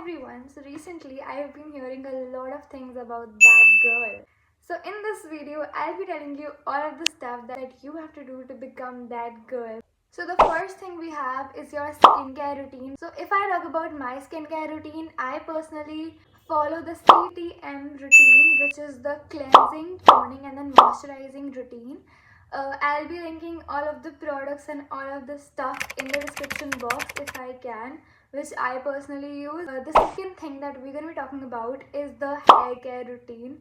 everyone. So recently I have been hearing a lot of things about that girl. So in this video I'll be telling you all of the stuff that you have to do to become that girl. So the first thing we have is your skincare routine. So if I talk about my skincare routine, I personally follow the CTM routine, which is the cleansing, toning and then moisturizing routine. I'll be linking all of the products and all of the stuff in the description box if I can, which I personally use. The second thing that we're going to be talking about is the hair care routine.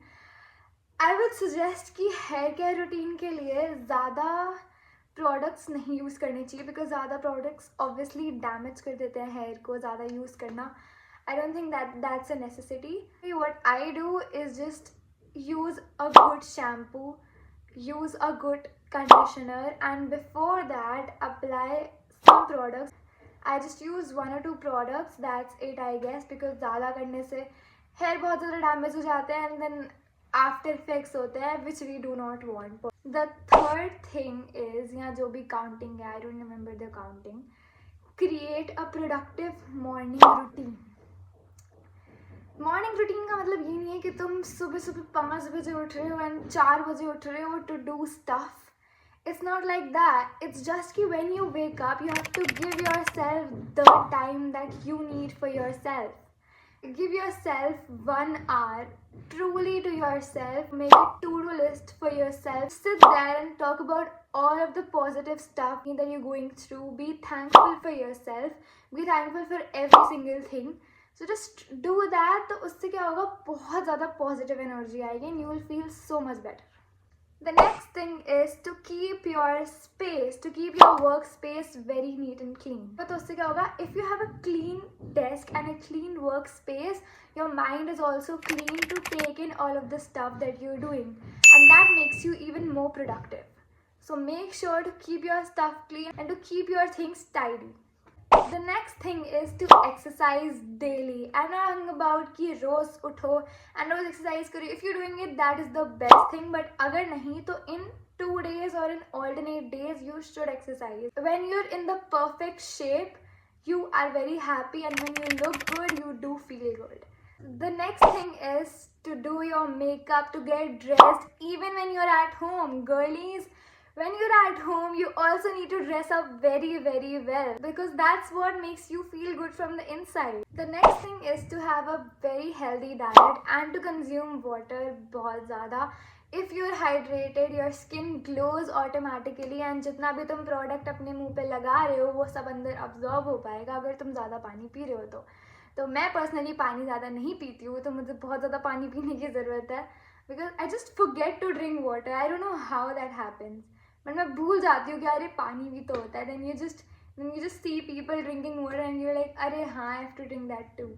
I would suggest कि hair care routine के लिए ज़्यादा products नहीं use करने चाहिए because ज़्यादा products obviously damage कर देते हैं hair को ज़्यादा use करना. I don't think that's a necessity. What I do is just use a good shampoo, use a good conditioner, and before that apply some products. I just use 1 or 2 products, that's it I guess, because ज़्यादा करने से hair बहुत ज़्यादा damage हो जाते हैं and then after effects होते हैं which we do not want. The third thing is, यहाँ जो भी counting है, I don't remember the counting, create a productive morning routine. Morning routine का मतलब ये नहीं है कि तुम सुबह सुबह 5 बजे उठ रहे हो एंड 4 बजे उठ रहे हो to do stuff. It's not like that. It's just कि when you wake up, you have to give yourself the time that you need for yourself. Give yourself 1 hour truly to yourself. Make a to-do list for yourself. Sit there and talk about all of the positive stuff that you're going through. Be thankful for yourself. Be thankful for every single thing. So just do that. तो उससे क्या होगा, बहुत ज़्यादा positive energy आएगी and you will feel so much better. The next thing is to keep your space, to keep your workspace very neat and clean. तो उससे क्या होगा, if you have a clean desk and a clean workspace, your mind is also clean to take in all of the stuff that you're doing, and that makes you even more productive. So make sure to keep your stuff clean and to keep your things tidy. The next thing is to exercise daily. I'm not talking about कि रोज उठो and rose exercise करो. If you're doing it, that is the best thing. But अगर नहीं तो in 2 days or in alternate days, you should exercise. When you're in the perfect shape, you are very happy, and when you look good, you do feel good. The next thing is to do your makeup, to get dressed even when you're at home. Girlies, when you're at home, you also need to dress up very, very well because that's what makes you feel good from the inside. The next thing is to have a very healthy diet and to consume water बहुत ज़्यादा. If you're hydrated, your skin glows automatically and जितना भी तुम product अपने मुंह पे लगा रहे हो वो सब अंदर absorb हो पाएगा अगर तुम ज़्यादा पानी पी रहे हो तो मैं personally पानी ज़्यादा नहीं पीती हूँ, तो मुझे बहुत ज़्यादा पानी पीने की ज़रूरत है because I just forget to drink water. I don't know how that happens. But मैं भूल जाती हूँ कि अरे पानी भी तो होता है. then you just see people drinking water and you're like, अरे हाँ, I have to drink that too.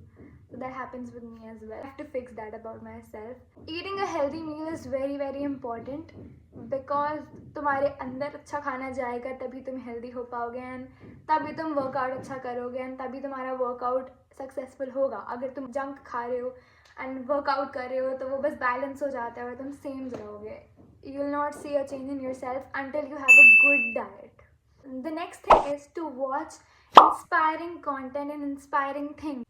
So that happens with me as well. I have to fix that about myself. Eating a healthy meal is very, very important because तुम्हारे अंदर अच्छा खाना जाएगा तभी तुम healthy हो पाओगे and तभी तुम workout अच्छा करोगे and तभी तुम्हारा workout successful होगा. अगर तुम junk खा रहे हो and workout कर रहे हो तो वो बस balance हो जाता है और तुम same रहोगे. You will not see a change in yourself until you have a good diet. The next thing is to watch inspiring content and inspiring things.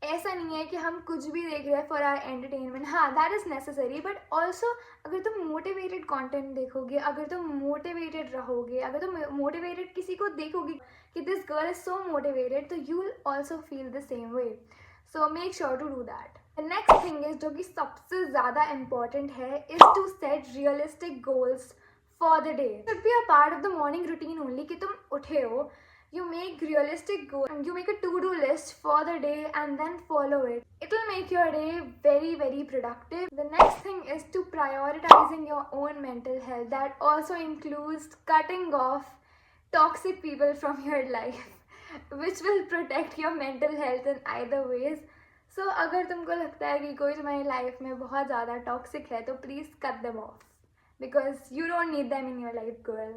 ऐसा नहीं है कि हम कुछ भी देख रहे हैं for our entertainment. हाँ, that is necessary, but also अगर तुम motivated content देखोगे, अगर तुम motivated रहोगे, अगर तुम motivated किसी को देखोगे कि this girl is so motivated, तो you will also feel the same way. So make sure to do that. The next thing is जो कि सबसे ज़्यादा important है is to set realistic goals for the day. It should be a part of the morning routine only कि तुम उठे हो, you make realistic goals and you make a to-do list for the day and then follow it. It will make your day very, very productive. The next thing is to prioritizing your own mental health. That also includes cutting off toxic people from your life, which will protect your mental health in either ways. So अगर तुमको लगता है कि कोई तुम्हारी life में बहुत ज़्यादा टॉक्सिक है तो please cut them off because you don't need them in your life girl.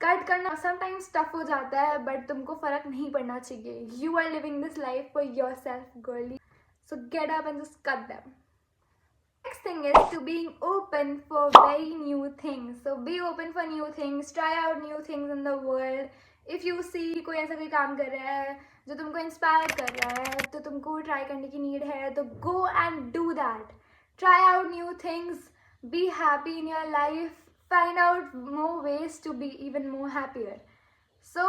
Cut करना समटाइम्स टफ हो जाता है बट तुमको फ़र्क नहीं पड़ना चाहिए. You are living this life for yourself girly, so get up and just cut them. Next thing is to being open for very new things. So be open for new things, try out new things in the world. If you see कोई ऐसा कोई काम कर रहा है जो तुमको inspire कर रहा है तो तुमको ट्राई करने की नीड है तो go and do that. Try out new things, be happy in your life, find out more ways to be even more happier. So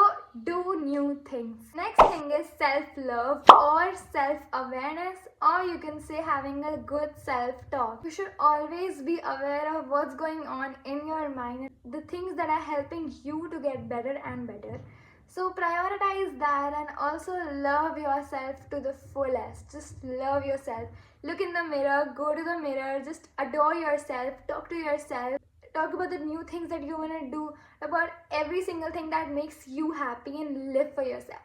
do new things. Next thing is self-love or self-awareness, or you can say having a good self-talk. You should always be aware of what's going on in your mind, the things that are helping you to get better and better. So prioritize that and also love yourself to the fullest. Just love yourself. Look in the mirror, go to the mirror, just adore yourself, talk to yourself, talk about the new things that you want to do, about every single thing that makes you happy, and live for yourself.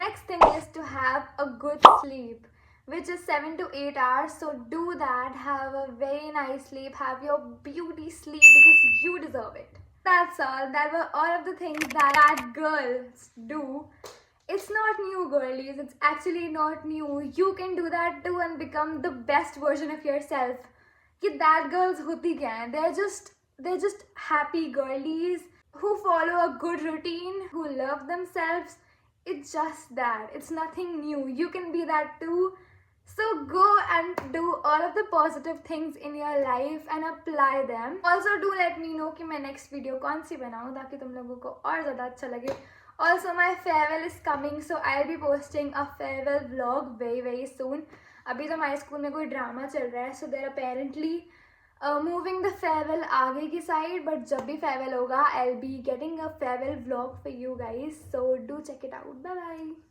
Next thing is to have a good sleep, which is 7 to 8 hours. So do that, have a very nice sleep, have your beauty sleep because you deserve it. That's all. That were all of the things that girls do. It's not new, girlies. It's actually not new. You can do that too and become the best version of yourself. Ye that girls hoti kya hai? They're just happy girlies who follow a good routine, who love themselves. It's just that. It's nothing new. You can be that too. So go and do all of the positive things in your life and apply them. Also do let me know कि मैं next video कौन सी बनाऊँ ताकि तुम लोगों को और ज़्यादा अच्छा लगे. Also my farewell is coming, so I'll be posting a farewell vlog very soon. अभी तो हमारे स्कूल में कोई ड्रामा चल रहा है, so they're apparently moving the farewell आगे की side. But जब भी farewell होगा, I'll be getting a farewell vlog for you guys. So do check it out. Bye bye.